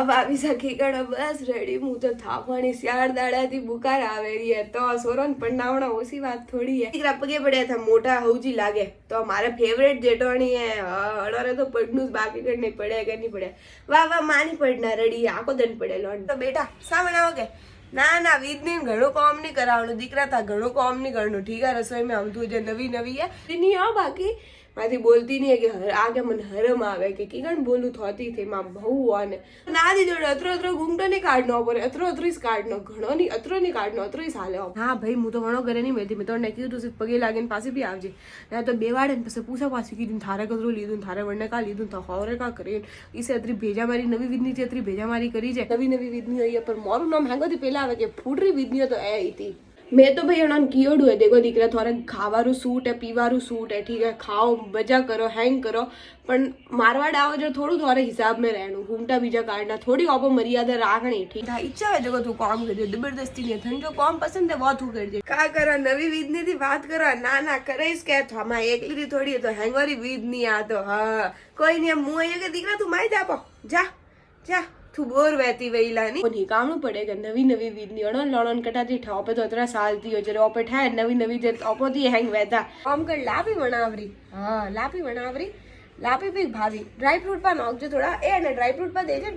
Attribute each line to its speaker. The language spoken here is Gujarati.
Speaker 1: ભાભી સખી કણ બસ રેડી હું તો થાપણી શિયાળ દાડાથી બુકાર આવેલી હે તો સોરન પંડાવણા ઓછી વાત થોડી હે દીકરા પગે પડ્યા હતા મોટા હવજી લાગે તો મારે ફેવરેટ જેટવાણી હે અડરે તો પડનું બાકી કઈ નહીં પડે કે નહીં પડે વાહ વાહ માની પડના રેડી આખો દન પડેલો તો બેટા સા બનાવો કે ના વિધની ઘણું કામ નહીં કરાવવાનું દીકરા તા ઘણું કામ નહીં કરવાનું ઠીક હે રસોઈ में हम तुझे नवी है नहीं आओ बाकी માથી બોલતી નહીં કે આગે મને હરમ આવે કે કીગણ બોલું થોતી થઈ માં બહુ આને ના દીધો અત્રો ઘૂમટો નહીં કાઢનો પડે અત્રો કાઢનો ઘણો નહીં અત્રો નહીં કાઢનો અત્રો હાલે હા ભાઈ હું તો ઘણો ઘરે નહીં મેથી મેં તો કીધું તું પગે લાગીને પાસે બી આવજે ના તો બેવાડે ને પછી પૂછા પાછી કીધું થારે કદરું લીધું થારે વણને કા લીધું તો હોરે કા કરીને ઈસે અત્રી ભેજા મારી નવી વિધની છે અત્રી ભેજા મારી કરી છે નવી વિધની હોય પર મારું નામ હેંગોથી પેલા આવે કે ફૂટરી વિધની તો એ હતી मैं तो भाई उन्होंने कियोड़ू है देखो दीकरा थोड़ा खावारू सूट है पीवारू सूट है ठीक है खाओ मजा करो हैंग करो पण मारवाड़ आओ जो थोड़ू थोड़े हिसाब में रहना घूमटा बीजा काटना थोड़ी ऑपो मर्यादा राखनी ठीक है इच्छा है देखो तू काम कर दे जबरदस्ती नहीं थन जो काम पसंद है वो तू कर दे का करा नवी विधनी थी बात करो ना करेस के हमारा एकली थी थोड़ी तो हैंगवारी विधनी आ तो हाँ कोई नहीं मुँह है कि दीकरा तू माई जा जा તું બોર વહેતી વહીલા ની પણ હિકામણું પડે કે નવી વિધની અણન લણન કટાતી ઠાપે તો અત્રા સાલતી હોય જ્યારે ઓપે થાય નવી જે ઓપોથી હેંગ વહેતા આમ કર લાપી વણાવરી લાપી ભી ભાવી ડ્રાય ફ્રૂટ પર નાખજો થોડા એ અને ડ્રાય ફ્રૂટ પર દેજે